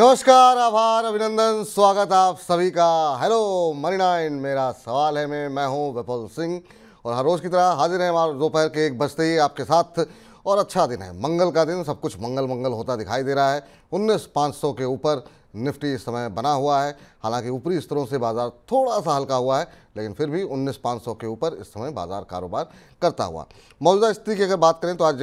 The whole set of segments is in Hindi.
नमस्कार, आभार, अभिनंदन, स्वागत आप सभी का। हेलो मनी नाइन, मेरा सवाल है मैं हूं विपुल सिंह और हर रोज़ की तरह हाजिर है हमारे दोपहर के 1 बजते ही आपके साथ। और अच्छा दिन है, मंगल का दिन, सब कुछ मंगल मंगल होता दिखाई दे रहा है। 19,500 के ऊपर निफ्टी इस समय बना हुआ है। हालांकि ऊपरी स्तरों से बाजार थोड़ा सा हल्का हुआ है, लेकिन फिर भी 19,500 के ऊपर इस समय बाजार कारोबार करता हुआ। मौजूदा स्थिति की अगर बात करें तो आज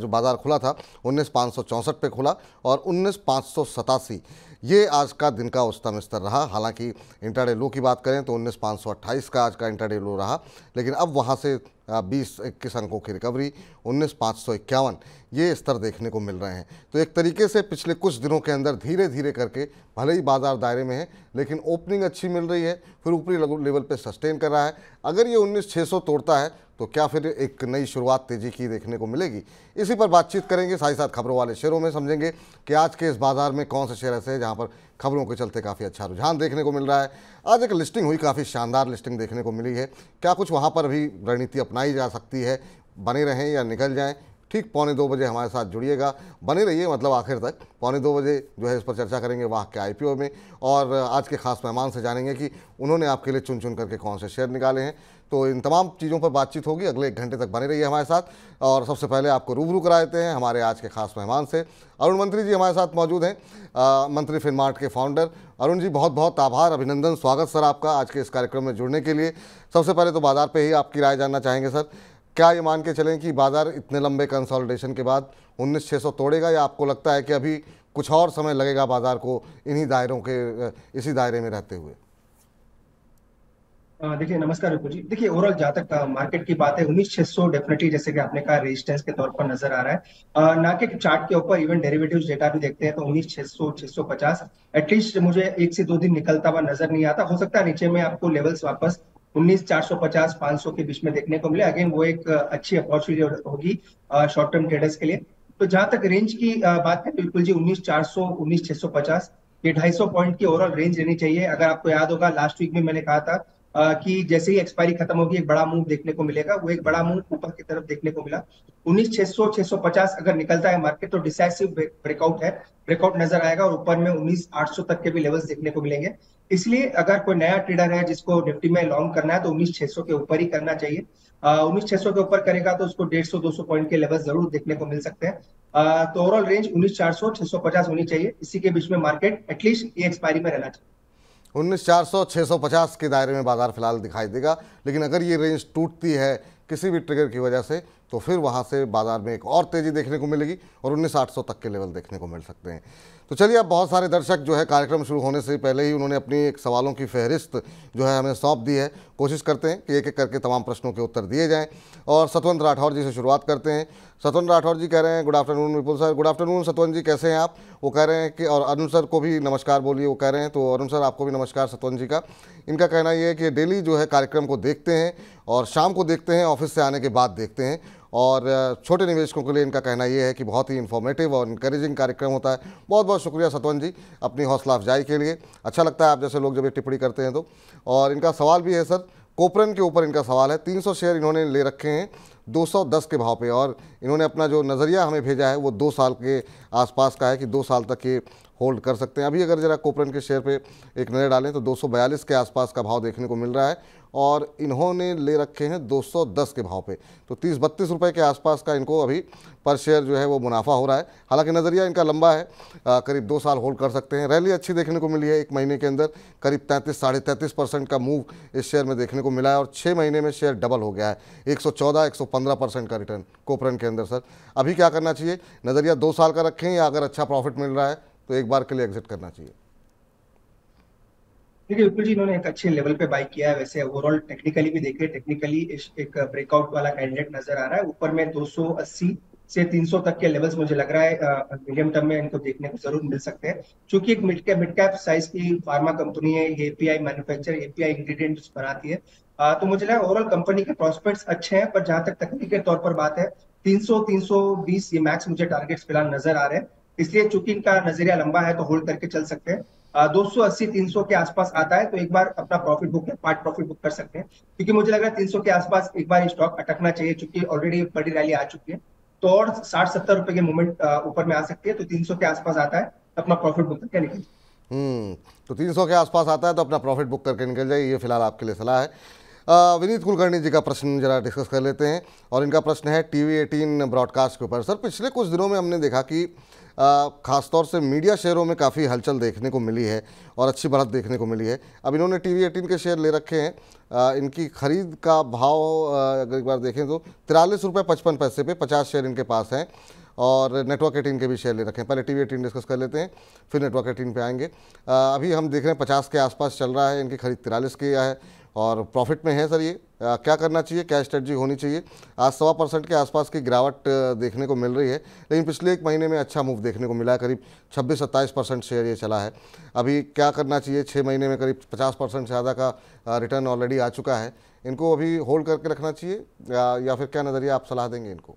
जो बाजार खुला था 19,564 पे खुला और 19,587 ये आज का दिन का उच्चतम स्तर रहा। हालांकि इंट्राडे लो की बात करें तो 19,528 का आज का इंट्राडे लो रहा, लेकिन अब वहां से 20-21 अंकों की रिकवरी 19,551 ये स्तर देखने को मिल रहे हैं। तो एक तरीके से पिछले कुछ दिनों के अंदर धीरे धीरे करके भले ही बाजार दायरे में है, लेकिन ओपनिंग अच्छी मिल रही है, फिर ऊपरी लेवल पे सस्टेन कर रहा है। अगर ये 19,600 तोड़ता है तो क्या फिर एक नई शुरुआत तेजी की देखने को मिलेगी? इसी पर बातचीत करेंगे। साथ ही साथ खबरों वाले शेयरों में समझेंगे कि आज के इस बाजार में कौन से शेयर ऐसे हैं जहां पर खबरों के चलते काफ़ी अच्छा रुझान देखने को मिल रहा है। आज एक लिस्टिंग हुई, काफ़ी शानदार लिस्टिंग देखने को मिली है। क्या कुछ वहाँ पर भी रणनीति अपनाई जा सकती है? बने रहें या निकल जाएं? ठीक 1:45 बजे हमारे साथ जुड़िएगा, बने रहिए, मतलब आखिर तक 1:45 बजे जो है इस पर चर्चा करेंगे वाह के IPO में। और आज के खास मेहमान से जानेंगे कि उन्होंने आपके लिए चुन चुन करके कौन से शेयर निकाले हैं। तो इन तमाम चीज़ों पर बातचीत होगी, अगले 1 घंटे तक बने रहिए हमारे साथ। और सबसे पहले आपको रूबरू करा देते हैं हमारे आज के खास मेहमान से। अरुण मंत्री जी हमारे साथ मौजूद हैं, मंत्री फिनमार्ट के फाउंडर। अरुण जी, बहुत बहुत आभार, अभिनंदन, स्वागत सर आपका आज के इस कार्यक्रम में जुड़ने के लिए। सबसे पहले तो बाजार पे ही आपकी राय जानना चाहेंगे सर। क्या ये मान के चलें कि बाजार इतने लंबे कंसोलिडेशन के बाद 19,600 तोड़ेगा, या आपको लगता है कि अभी कुछ और समय लगेगा बाजार को इन्हीं दायरों के इसी दायरे में रहते हुए? देखिए, नमस्कार विपुल जी। देखिए, ओवरऑल जहाँ तक मार्केट की बात है, 19,600 डेफिनेटली जैसे कि आपने कहा रेजिस्टेंस के तौर पर नजर आ रहा है। ना कि चार्ट के ऊपर, इवन डेरिवेटिव्स डेटा भी देखते हैं तो 19,600 650 एटलीस्ट मुझे 1 से 2 दिन निकलता हुआ नजर नहीं आता। हो सकता है नीचे में आपको लेवल्स वापस 19,450 500 के बीच में देखने को मिले। अगेन वो एक अच्छी अपॉर्चुनिटी होगी शॉर्ट टर्म ट्रेडर्स के लिए। तो जहां तक रेंज की बात है, बिल्कुल जी, 19,400 19,650 ये 250 पॉइंट की ओवरऑल रेंज रहनी चाहिए। अगर आपको याद होगा लास्ट वीक में मैंने कहा था कि जैसे ही एक्सपायरी खत्म होगी एक बड़ा मूव देखने को मिलेगा। वो एक बड़ा मूव ऊपर की तरफ देखने को मिला। 19,600 650 अगर निकलता है मार्केट तो डिसाइसिव ब्रेकआउट है, ब्रेकआउट नजर आएगा और ऊपर में 19,800 तक के भी लेवल्स देखने को मिलेंगे। इसलिए अगर कोई नया ट्रेडर है जिसको निफ्टी में लॉन्ग करना है तो 19,600 के ऊपर ही करना चाहिए। 19,600 के ऊपर करेगा तो उसको 150-200 पॉइंट के लेवल जरूर देखने को मिल सकते हैं। तो ओवरऑल रेंज 19,400 650 होनी चाहिए। इसी के बीच में मार्केट एटलीस्ट ये एक्सपायरी में रहना चाहिए। 19,400 650 के दायरे में बाजार फिलहाल दिखाई देगा, लेकिन अगर ये रेंज टूटती है किसी भी ट्रिगर की वजह से तो फिर वहां से बाजार में एक और तेजी देखने को मिलेगी और 19,800 तक के लेवल देखने को मिल सकते हैं। तो चलिए, अब बहुत सारे दर्शक जो है कार्यक्रम शुरू होने से पहले ही उन्होंने अपनी एक सवालों की फहरिस्त जो है हमें सौंप दी है। कोशिश करते हैं कि एक एक करके तमाम प्रश्नों के उत्तर दिए जाएं। और सतवंत राठौर जी से शुरुआत करते हैं। सतवंत राठौर जी कह रहे हैं गुड आफ्टरनून विपुल सर। गुड आफ्टरनून सतवंत जी, कैसे हैं आप? वो कह रहे हैं कि, और अरुण सर को भी नमस्कार बोलिए, वो कह रहे हैं। तो अरुण सर आपको भी नमस्कार सतवंत जी का। इनका कहना ये है कि डेली जो है कार्यक्रम को देखते हैं और शाम को देखते हैं, ऑफिस से आने के बाद देखते हैं। और छोटे निवेशकों के लिए इनका कहना यह है कि बहुत ही इन्फॉर्मेटिव और इनकरेजिंग कार्यक्रम होता है। बहुत बहुत शुक्रिया सतवंत जी अपनी हौसला अफजाई के लिए। अच्छा लगता है आप जैसे लोग जब ये टिप्पणी करते हैं तो। और इनका सवाल भी है सर, कोपरन के ऊपर इनका सवाल है। 300 शेयर इन्होंने ले रखे हैं 210 के भाव पे, और इन्होंने अपना जो नज़रिया हमें भेजा है वो 2 साल के आसपास का है कि 2 साल तक ये होल्ड कर सकते हैं। अभी अगर जरा कोपरन के शेयर पे एक नज़र डालें तो 242 के आसपास का भाव देखने को मिल रहा है और इन्होंने ले रखे हैं 210 के भाव पे। तो 30-32 रुपये के आसपास का इनको अभी पर शेयर जो है वो मुनाफा हो रहा है। हालांकि नज़रिया इनका लंबा है, करीब 2 साल होल्ड कर सकते हैं। रैली अच्छी देखने को मिली है, 1 महीने के अंदर करीब 33-33.5% का मूव इस शेयर में देखने को मिला है और 6 महीने में शेयर डबल हो गया है। 114-115% का रिटर्न कोपरन के अंदर। सर अभी क्या करना चाहिए? नज़रिया 2 साल का रखें या अगर अच्छा प्रॉफिट मिल रहा है तो एक बार के लिए एग्जिट करना चाहिए? देखिए विपुल जी, इन्होंने एक अच्छे लेवल पे बाई किया है। वैसे ओवरऑल टेक्निकली भी देखिए, टेक्निकली एक ब्रेकआउट वाला कैंडिडेट नजर आ रहा है। ऊपर में 280 से 300 तक के लेवल्स मुझे लग रहा है मीडियम टर्म में इनको देखने को जरूर मिल सकते हैं। क्योंकि एक मिड कैप साइज की फार्मा कंपनी है, ये एपीआई मैन्युफैक्चर, एपीआई इंग्रेडिएंट्स बनाती है। तो मुझे लगा ओवरऑल कंपनी के प्रोस्पेक्ट्स अच्छे हैं। पर जहां तक तकनीक के तौर पर बात है, 300 320 ये मैक्स मुझे टारगेट्स फिलहाल नजर आ रहे हैं। इसलिए चूंकि इनका नजरिया लंबा है तो होल्ड करके चल सकते हैं। 280 300 के आसपास आता है तो एक बार अपना प्रॉफिट बुक या पार्ट प्रॉफिट बुक कर सकते हैं। क्योंकि मुझे लग रहा है 300 के आसपास एक बार स्टॉक अटकना चाहिए, चूंकि ऑलरेडी बड़ी रैली आ चुकी है। तो और 60-70 रुपए के मूवमेंट ऊपर में आ सकती है। तो 300 के आसपास आता है अपना प्रॉफिट बुक करके निकल। तो 300 के आसपास आता है तो अपना प्रॉफिट बुक करके निकल जाए, ये फिलहाल आपके लिए सलाह है। विनीत कुलकर्णी जी का प्रश्न जरा डिस्कस कर लेते हैं, और इनका प्रश्न है टीवी 18 ब्रॉडकास्ट के ऊपर। सर, पिछले कुछ दिनों में हमने देखा कि ख़ासतौर से मीडिया शेयरों में काफ़ी हलचल देखने को मिली है और अच्छी बढ़त देखने को मिली है। अब इन्होंने टीवी 18 के शेयर ले रखे हैं। इनकी खरीद का भाव अगर एक बार देखें तो 43 रुपये 55 पैसे पे 50 शेयर इनके पास हैं, और नेटवर्क 18 के भी शेयर ले रखे हैं। पहले टीवी 18 डिस्कस कर लेते हैं, फिर नेटवर्क 18 पे आएंगे। अभी हम देख रहे हैं 50 के आसपास चल रहा है, इनकी खरीद 43 की है और प्रॉफिट में है। सर, ये क्या करना चाहिए, क्या स्ट्रेटजी होनी चाहिए? आज 1.25% के आसपास की गिरावट देखने को मिल रही है, लेकिन पिछले एक महीने में अच्छा मूव देखने को मिला है, करीब 26-27% शेयर ये चला है। अभी क्या करना चाहिए? 6 महीने में करीब 50% से ज़्यादा का रिटर्न ऑलरेडी आ चुका है। इनको अभी होल्ड करके रखना चाहिए या फिर क्या नज़रिया आप सलाह देंगे इनको?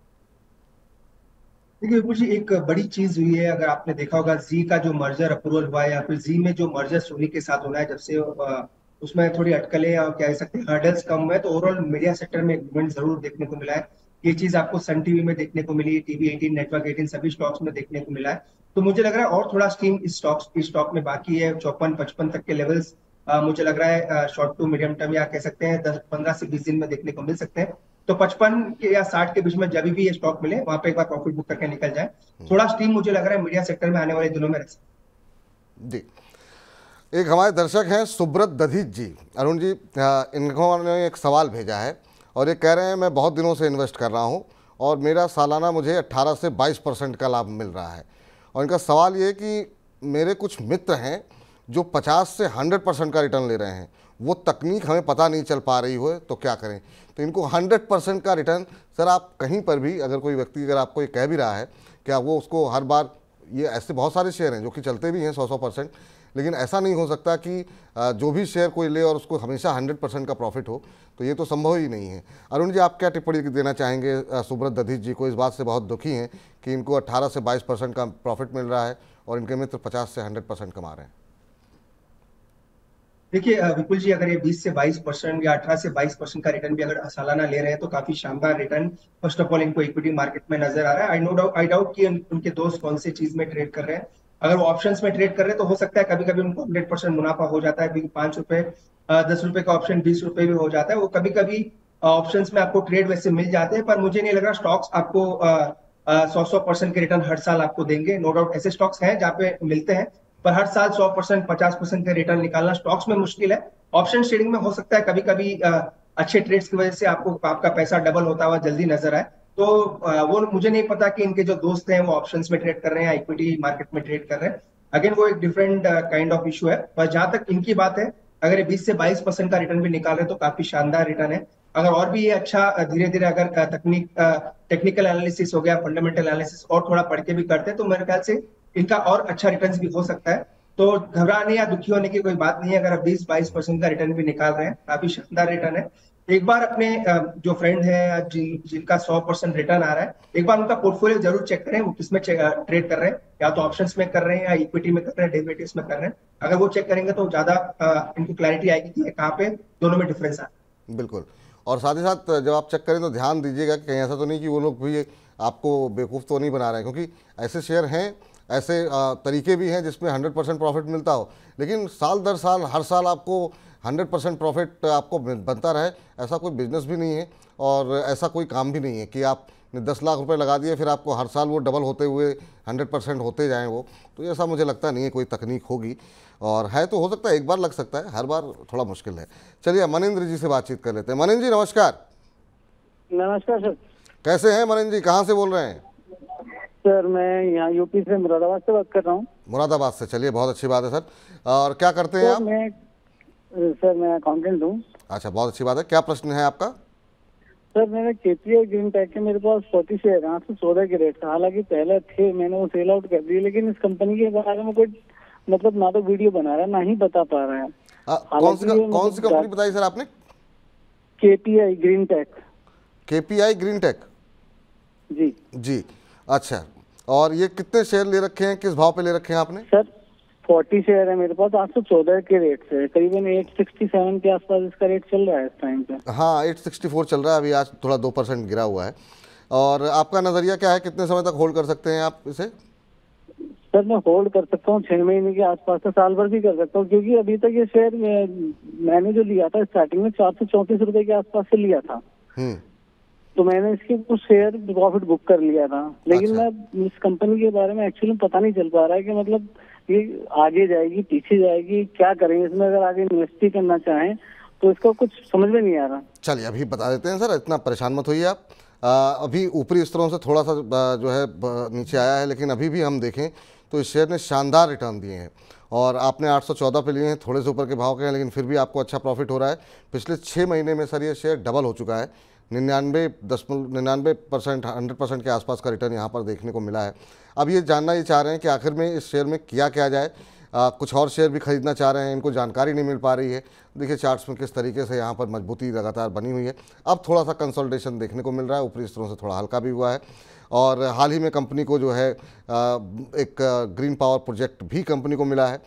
देखिए कुछ एक बड़ी चीज हुई है, अगर आपने देखा होगा जी का जो मर्जर अप्रूवल हुआ है, या फिर जी में जो मर्जर सोनी के साथ होना है, जब से उसमें थोड़ी अटकलें और क्या कह सकते हैं हर्डल्स कम हुए, तो ओवरऑल मीडिया सेक्टर में एक मूवमेंट जरूर देखने को मिला है। ये चीज आपको सन टीवी में देखने को मिली, टीवी 18, नेटवर्क 18 सभी स्टॉक्स में देखने को मिला है। तो मुझे लग रहा है और थोड़ा स्टीम इस स्टॉक में बाकी है। 54-55 तक के लेवल्स मुझे लग रहा है शॉर्ट टू मीडियम टर्म, या कह सकते हैं 10-15 से 20 दिन में देखने को मिल सकते हैं। तो 55 के या 60 के बीच में जब भी ये स्टॉक मिले, वहां पे एक बार प्रॉफिट बुक करके निकल जाए। थोड़ा स्टीम मुझे लग रहा है मीडिया सेक्टर में आने वाले दिनों में रह सकता है। जी, एक हमारे दर्शक हैं सुब्रत दधीच जी। अरुण जी, इन्होंने एक सवाल भेजा है और ये कह रहे हैं मैं बहुत दिनों से इन्वेस्ट कर रहा हूँ और मेरा सालाना मुझे 18 से 22% का लाभ मिल रहा है। और इनका सवाल ये है कि मेरे कुछ मित्र हैं जो 50 से 100% का रिटर्न ले रहे हैं, वो तकनीक हमें पता नहीं चल पा रही हो तो क्या करें? तो इनको 100% का रिटर्न, सर आप कहीं पर भी अगर कोई व्यक्ति अगर आपको ये कह भी रहा है क्या वो उसको हर बार, ये ऐसे बहुत सारे शेयर हैं जो कि चलते भी हैं 100%, लेकिन ऐसा नहीं हो सकता कि जो भी शेयर कोई ले और उसको हमेशा 100% का प्रॉफिट हो, तो ये तो संभव ही नहीं है। अरुण जी, आप क्या टिप्पणी देना चाहेंगे? सुब्रत दधीच जी को इस बात से बहुत दुखी हैं कि इनको 18 से 22% का प्रॉफिट मिल रहा है और इनके मित्र 50 से 100% कमा रहे हैं। देखिए विपुल जी, अगर ये 20 से 22% या 18 से 22% का रिटर्न भी अगर सालाना ले रहे हैं, तो काफी शानदार रिटर्न फर्स्ट ऑफ ऑल इनको इक्विटी मार्केट में नजर आ रहा है। आई डाउट कि उनके दोस्त कौन सी चीज में ट्रेड कर रहे हैं। अगर वो ऑप्शंस में ट्रेड कर रहे हैं तो हो सकता है कभी कभी उनको 100% मुनाफा हो जाता है, क्योंकि 5 रुपए 10 रुपए का ऑप्शन 20 रुपए भी हो जाता है। वो कभी कभी ऑप्शंस में आपको ट्रेड वैसे मिल जाते हैं, पर मुझे नहीं लग रहा स्टॉक्स आपको 100% के रिटर्न हर साल आपको देंगे। नो डाउट ऐसे स्टॉक्स हैं जहाँ पे मिलते हैं, पर हर साल 100% 50% का रिटर्न निकालना स्टॉक्स में मुश्किल है। ऑप्शन ट्रेडिंग में हो सकता है कभी कभी अच्छे ट्रेड्स की वजह से आपको आपका पैसा डबल होता हुआ जल्दी नजर आए। तो वो मुझे नहीं पता कि इनके जो दोस्त हैं वो ऑप्शंस में ट्रेड कर रहे हैं या इक्विटी मार्केट में ट्रेड कर रहे हैं। अगेन वो एक डिफरेंट काइंड ऑफ इशू है। पर जहां तक इनकी बात है, अगर ये 20 से 22% का रिटर्न भी निकाल रहे हैं तो काफी शानदार रिटर्न है। अगर और भी ये अच्छा धीरे धीरे अगर टेक्निकल एनालिसिस हो गया, फंडामेंटल एनालिसिस और थोड़ा पढ़ के भी करते हैं, तो मेरे ख्याल से इनका और अच्छा रिटर्न भी हो सकता है। तो घबराने या दुखी होने की कोई बात नहीं है। अगर आप 20-22% का रिटर्न भी निकाल रहे हैं, काफी शानदार रिटर्न है। एक बार अपने जो फ्रेंड है जिनका 100% रिटर्न आ रहा है, एक बार उनका पोर्टफोलियो जरूर चेक करें, वो किसमें ट्रेड कर रहे हैं, या तो ऑप्शंस में कर रहे हैं या इक्विटी में कर रहे हैं, डेरिवेटिव्स में कर रहे हैं। अगर वो चेक करेंगे तो ज्यादा इनको क्लैरिटी आएगी कि कहाँ पे दोनों में डिफरेंस है। बिल्कुल, और साथ ही साथ जब आप चेक करें तो ध्यान दीजिएगा कि कहीं ऐसा तो नहीं कि वो लोग भी आपको बेवकूफ़ तो नहीं बना रहे हैं, क्योंकि ऐसे शेयर हैं, ऐसे तरीके भी हैं जिसमें 100% प्रॉफिट मिलता हो, लेकिन साल दर साल हर साल आपको 100% प्रॉफिट आपको बनता रहे, ऐसा कोई बिजनेस भी नहीं है और ऐसा कोई काम भी नहीं है कि आपने 10 लाख रुपए लगा दिए फिर आपको हर साल वो डबल होते हुए 100% होते जाएं वो, तो ऐसा मुझे लगता नहीं है कोई तकनीक होगी, और है तो हो सकता है एक बार लग सकता है, हर बार थोड़ा मुश्किल है। चलिए मनिंद्र जी से बातचीत कर लेते हैं। मनिंद्र जी नमस्कार। नमस्कार सर। कैसे हैं मनिंद्र जी, कहाँ से बोल रहे हैं? सर मैं यहाँ यूपी से मुरादाबाद से बात कर रहा हूँ। मुरादाबाद से, चलिए बहुत अच्छी बात है सर। और क्या करते हैं आप? मैं अकाउंटेंट हूँ। अच्छा, बहुत अच्छी बात है। क्या प्रश्न है आपका? सर मेरे केपीआई ग्रीन टेक के मेरे पास 40 शेयर हैं, 814 के रेट था। हालांकि पहले थे, मैंने वो सेल आउट कर दिए, लेकिन इस कंपनी के बारे में कोई मतलब ना तो वीडियो बना रहा है ना ही बता पा रहा है। कौन सी कंपनी बताई सर आपने? KPI green tech. KPI green tech जी जी, अच्छा। और ये कितने शेयर ले रखे हैं, किस भाव पे ले रखे हैं आपने? सर 40 शेयर है मेरे पास, 814 के रेट से, करीबन 867 के आसपास इसका रेट चल रहा है इस टाइम पे। हाँ, 864 चल रहा है अभी, आज थोड़ा 2% गिरा हुआ है। और आपका नज़रिया क्या है, कितने समय तक होल्ड कर सकते हैं आप इसे? सर मैं होल्ड कर सकता हूँ 6 महीने के आसपास से, साल भर भी कर सकता हूँ, क्योंकि अभी तक ये शेयर मैंने जो लिया था स्टार्टिंग में 434 रुपए के आसपास से लिया था। तो मैंने इसके कुछ शेयर प्रॉफिट बुक कर लिया था, लेकिन अच्छा। मैं इस कंपनी के बारे में एक्चुअली पता नहीं चल पा रहा है कि मतलब ये आगे जाएगी पीछे जाएगी, क्या करेंगे इसमें, अगर आगे इन्वेस्ट ही करना चाहें तो इसका कुछ समझ में नहीं आ रहा। चलिए अभी बता देते हैं सर, इतना परेशान मत होइए आप। अभी ऊपरी स्तरों से थोड़ा सा जो है नीचे आया है, लेकिन अभी भी हम देखें तो इस शेयर ने शानदार रिटर्न दिए हैं और आपने 814 पे लिए हैं, थोड़े से ऊपर के भाव के हैं, लेकिन फिर भी आपको अच्छा प्रॉफिट हो रहा है। पिछले 6 महीने में सर ये शेयर डबल हो चुका है, 99% 100% के आसपास का रिटर्न यहाँ पर देखने को मिला है। अब ये जानना ये चाह रहे हैं कि आखिर में इस शेयर में किया क्या जाए। कुछ और शेयर भी खरीदना चाह रहे हैं, इनको जानकारी नहीं मिल पा रही है। देखिए चार्ट्स में किस तरीके से यहाँ पर मजबूती लगातार बनी हुई है। अब थोड़ा सा कंसोलिडेशन देखने को मिल रहा है, ऊपरी स्तरों से थोड़ा हल्का भी हुआ है और हाल ही में कंपनी को जो है एक ग्रीन पावर प्रोजेक्ट भी कंपनी को मिला है।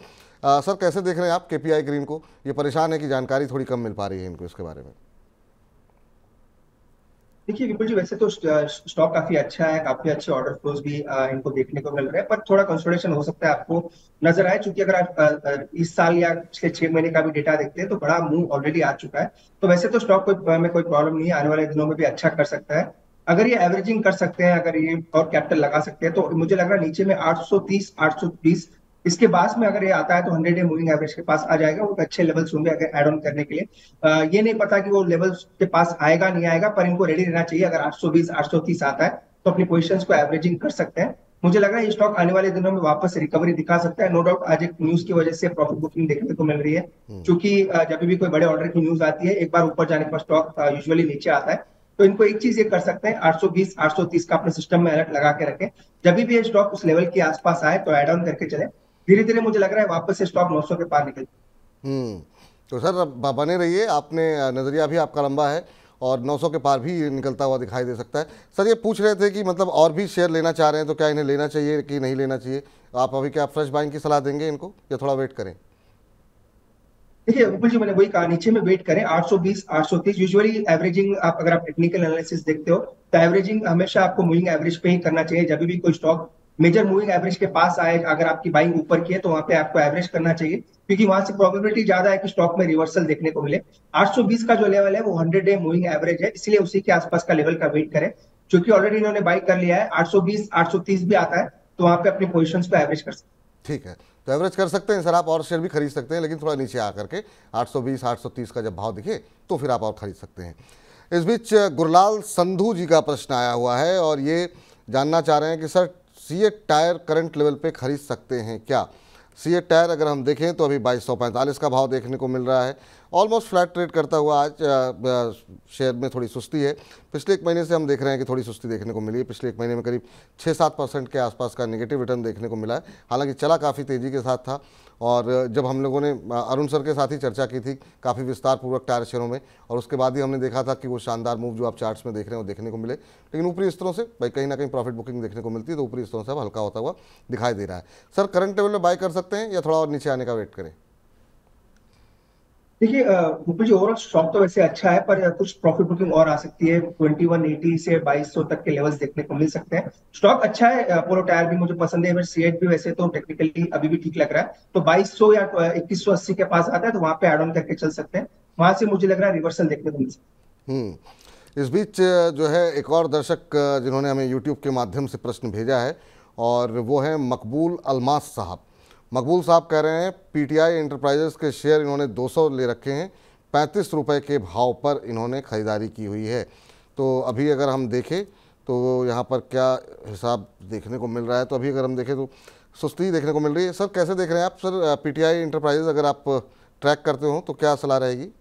सर कैसे देख रहे हैं आप केपीआई ग्रीन को? ये परेशान है कि जानकारी थोड़ी कम मिल पा रही है इनको इसके बारे में। देखिए विपुल जी, वैसे तो स्टॉक काफी अच्छा है, काफी अच्छे ऑर्डर फ्लोज भी इनको देखने को मिल रहे हैं, पर थोड़ा कंसोलिडेशन हो सकता है आपको नजर आए, क्योंकि अगर आप इस साल या पिछले 6 महीने का भी डेटा देखते हैं तो बड़ा मूव ऑलरेडी आ चुका है। तो वैसे तो स्टॉक में कोई प्रॉब्लम नहीं है, आने वाले दिनों में भी अच्छा कर सकता है अगर ये एवरेजिंग कर सकते हैं, अगर ये और कैपिटल लगा सकते हैं। तो मुझे लग रहा है नीचे में 830 820 इसके बाद में अगर ये आता है तो 100 डे मूविंग एवरेज के पास आ जाएगा। वो अच्छे लेवल्स होंगे अगर एड ऑन करने के लिए। ये नहीं पता कि वो लेवल्स के पास आएगा नहीं आएगा, पर इनको रेडी रहना चाहिए। अगर 820 830 आता है तो अपनी पोजीशंस को एवरेजिंग कर सकते हैं। मुझे लग रहा है ये स्टॉक आने वाले दिनों में वापस रिकवरी दिखा सकता है। नो डाउट आज एक न्यूज की वजह से प्रॉफिट बुकिंग देखने को मिल रही है, क्योंकि जब भी कोई बड़े ऑर्डर की न्यूज आती है, एक बार ऊपर जाने के बाद स्टॉक यूजुअली नीचे आता है। तो इनको एक चीज ये कर सकते हैं, 820 830 का अपने सिस्टम में अलर्ट लगा के रखें। जब भी ये स्टॉक उस लेवल के आसपास आए तो एड ऑन करके चले। धीरे धीरे मुझे लग रहा है वापस से स्टॉक 900 के पार निकल। तो सर बने रहिए, आपने नज़रिया भी आपका लंबा है और 900 के पार भी निकलता हुआ दिखाई दे सकता है। सर ये पूछ रहे थे कि मतलब और भी शेयर लेना चाह रहे हैं तो क्या इन्हें लेना चाहिए कि नहीं लेना चाहिए? आप अभी क्या फ्रेश बाइंग की सलाह देंगे इनको या थोड़ा वेट करें? देखिए विपुल जी, मैंने वही कहा, नीचे में वेट करें। 820 830 यूजुअली एवरेजिंग, आप अगर आप टेक्निकल एनालिसिस देखते हो तो एवरेजिंग हमेशा आपको मूविंग एवरेज पे ही करना चाहिए। जब भी कोई स्टॉक मेजर मूविंग एवरेज के पास आए, अगर आपकी बाइंग ऊपर की है तो वहां पे आपको एवरेज करना चाहिए, क्योंकि वहां से प्रोबेबिलिटी ज्यादा है कि स्टॉक में रिवर्सल देखने को मिले। 820 का जो लेवल है वो 100 डे मूविंग एवरेज है, इसलिए उसी के आसपास का लेवल का वेट करें। क्योंकि ऑलरेडी इन्होंने बाई कर लिया है, 820 830 भी आता है तो वहां पे अपनी पोजिशन को एवरेज कर सकते हैं। ठीक है, तो एवरेज कर सकते हैं सर आप, और शेयर भी खरीद सकते हैं, लेकिन थोड़ा नीचे आकर के 820 830 का जब भाव दिखे तो फिर आप और खरीद सकते हैं। इस बीच गुरलाल संधू जी का प्रश्न आया हुआ है और ये जानना चाह रहे हैं कि sir CEAT tyre current level पे खरीद सकते हैं क्या? सीएट टायर अगर हम देखें तो अभी 2245 का भाव देखने को मिल रहा है, ऑलमोस्ट फ्लैट ट्रेड करता हुआ आज शेयर में थोड़ी सुस्ती है। पिछले एक महीने से हम देख रहे हैं कि थोड़ी सुस्ती देखने को मिली है। पिछले एक महीने में करीब 6-7% के आसपास का नेगेटिव रिटर्न देखने को मिला है, हालांकि चला काफ़ी तेज़ी के साथ था। और जब हम लोगों ने अरुण सर के साथ ही चर्चा की थी काफ़ी विस्तार पूर्वक टायर शेयरों में, और उसके बाद ही हमने देखा था कि वो शानदार मूव जो आप चार्ट्स में देख रहे हैं वो देखने को मिले। लेकिन ऊपरी स्तरों से भाई कहीं ना कहीं प्रॉफिट बुकिंग देखने को मिलती है, तो ऊपरी स्तरों से अब हल्का होता हुआ दिखाई दे रहा है। सर करंट लेवल में बाय कर सकते हैं या थोड़ा और नीचे आने का वेट करें? देखिए विपुल जी, ओवरऑल स्टॉक तो वैसे अच्छा है, पर कुछ प्रॉफिट बुकिंग और आ सकती है। 2180 से 2200 तक के लेवल्स देखने को मिल सकते हैं। स्टॉक अच्छा है, अपोलो टायर भी मुझे पसंद है, सीएट भी वैसे तो टेक्निकली अभी भी ठीक लग रहा है। तो 2200 या 2180 के पास आता है तो वहां पे एड ऑन करके चल सकते हैं। वहां से मुझे लग रहा है रिवर्सल देखने को मिल सकता है। इस बीच जो है एक और दर्शक जिन्होंने हमें यूट्यूब के माध्यम से प्रश्न भेजा है और वो है मकबूल अलमास साहब। मकबूल साहब कह रहे हैं पीटीआई एंटरप्राइजेस के शेयर इन्होंने 200 ले रखे हैं, 35 रुपये के भाव पर इन्होंने ख़रीदारी की हुई है। तो अभी अगर हम देखें तो यहाँ पर क्या हिसाब देखने को मिल रहा है, तो अभी अगर हम देखें तो सुस्ती देखने को मिल रही है। सर कैसे देख रहे हैं आप सर पीटीआई एंटरप्राइजेस? अगर आप ट्रैक करते हो तो क्या सलाह रहेगी?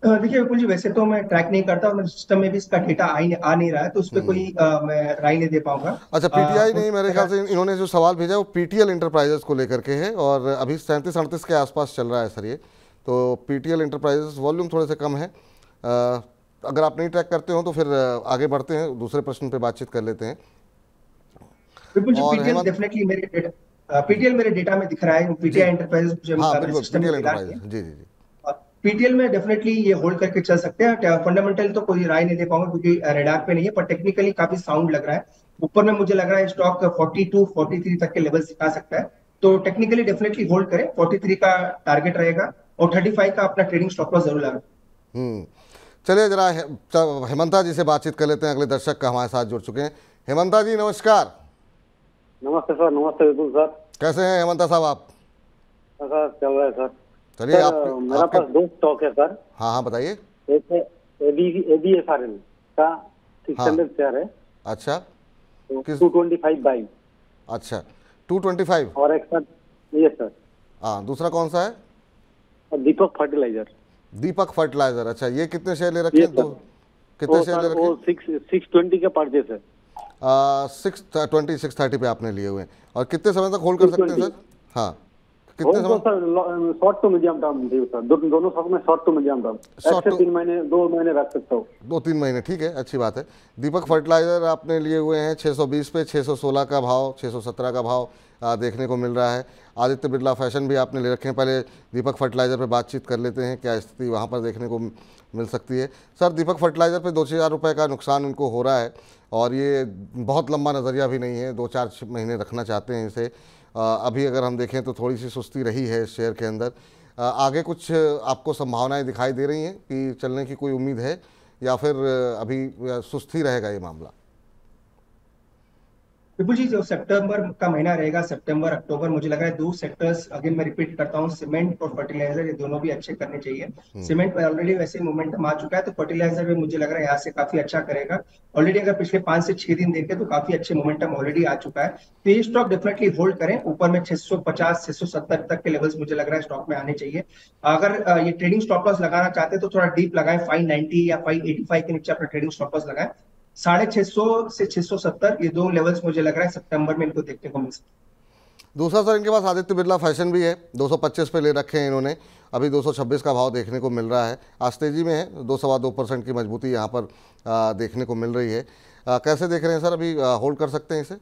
देखिए विपुल जी, वैसे तो मैं ट्रैक नहीं करता और मेरे सिस्टम में भी इसका डेटा आ नहीं रहा है, तो उस पर कोई मैं राय नहीं दे पाऊंगा। अच्छा, पीटीआई नहीं, मेरे ख्याल से इन्होंने जो सवाल भेजा वो पीटीएल एंटरप्राइजेस को लेकर के है और अभी 37-38 के आसपास चल रहा है सर ये। तो पीटीएल एंटरप्राइजेस वॉल्यूम थोड़े से कम है। अगर आप नहीं ट्रैक करते हो तो फिर आगे बढ़ते हैं, दूसरे प्रश्न पे बातचीत कर लेते हैं। विपुल जी, पीटीएल डेफिनेटली पीटीएल मेरे डेटा में दिख रहा है। पीटीआई एंटरप्राइजेस जी। पीटीएल में डेफिनेटली ये होल्ड करके चल सकते हैं। फंडामेंटल तो कोई राय नहीं दे पाऊंगा क्योंकि रेडार पे नहीं है, पर टेक्निकली काफी साउंड लग रहा है। ऊपर में मुझे लग रहा है स्टॉक 42 43 तक के लेवल्स दिखा सकता है। तो टेक्निकली डेफिनेटली होल्ड करें, 43 का टारगेट रहेगा और 35 का अपना ट्रेडिंग स्टॉप लॉस जरूर लगाएं। हम्म। चलिए जरा हेमंता जी से बातचीत कर लेते हैं। अगले दर्शक का हमारे साथ जुड़ चुके हैं। हेमंता जी नमस्कार। नमस्ते सर। नमस्ते विपुल सर। कैसे हैं हेमंता साहब आप? सर चल रहा है सर। चलिए सर, आप मेरा पास दो स्टॉक है सर। हाँ हाँ बताइए। एक है ABSRL का 600 शेयर है। अच्छा तो किस 225 बाई। अच्छा 225। और एक सर ये सर हाँ दूसरा कौन सा है? और दीपक फर्टिलाइजर। दीपक फर्टिलाइजर। अच्छा ये कितने शेयर ले रखे ये हैं? दो कितने वो शेयर ले सर रखे वो हैं? 620 के परचेस है। 620 630 पे आपने लिए हुए हैं और कितने समय तक होल्ड कर सकते हैं 620। सर? हाँ कितने तो समय? Sir short to medium term दी सर। दोनों स्टॉक में short to medium term. Short ऐसे to- 3 महीने 2 महीने रख सकता हूँ। 2-3 महीने ठीक है, अच्छी बात है। दीपक फर्टिलाइजर आपने लिए हुए हैं 620 पे, 616 का भाव, 617 का भाव देखने को मिल रहा है। आदित्य बिरला फैशन भी आपने ले रखे हैं। पहले दीपक फर्टिलाइजर पे बातचीत कर लेते हैं, क्या स्थिति वहाँ पर देखने को मिल सकती है। सर दीपक फर्टिलाइजर पे 2-4 रुपये का नुकसान उनको हो रहा है और ये बहुत लंबा नज़रिया भी नहीं है, 2-4 महीने रखना चाहते हैं इसे। अभी अगर हम देखें तो थोड़ी सी सुस्ती रही है इस शेयर के अंदर। आगे कुछ आपको संभावनाएं दिखाई दे रही हैं कि चलने की कोई उम्मीद है या फिर अभी सुस्ती रहेगा ये मामला? विपुल जी, जो सितंबर का महीना रहेगा, सितंबर अक्टूबर, मुझे लग रहा है दो सेक्टर्स, अगेन मैं रिपीट करता हूँ, सीमेंट और फर्टिलाइजर, ये दोनों भी अच्छे करने चाहिए। सीमेंट पर ऑलरेडी वैसे मोमेंटम आ चुका है, तो फर्टिलाइजर में मुझे लग रहा है यहाँ से काफी अच्छा करेगा। ऑलरेडी अगर पिछले 5 से 6 दिन देखें तो काफी अच्छे मोमेंटम ऑलरेडी आ चुका है। तो ये स्टॉक डेफिनेटली होल्ड करें। ऊपर में 650 670 तक के लेवल्स मुझे लग रहा है स्टॉक में आने चाहिए। अगर ये ट्रेडिंग स्टॉप लॉस लगाना चाहते हैं तो थोड़ा डीप लगाएं, 590 या 585 के नीचे अपना ट्रेडिंग स्टॉप लॉस लगाएं। 650 से 670 ये दो लेवल्स मुझे लग रहा है सितंबर में इनको देखने को मिल सकते हैं। दूसरा सर इनके पास आदित्य बिरला फैशन भी है, 225 पे ले रखे हैं इन्होंने, अभी 226 का भाव देखने को मिल रहा है। आज तेजी में है, 2-2.25% की मजबूती यहाँ पर देखने को मिल रही है। कैसे देख रहे हैं सर, अभी होल्ड कर सकते हैं इसे?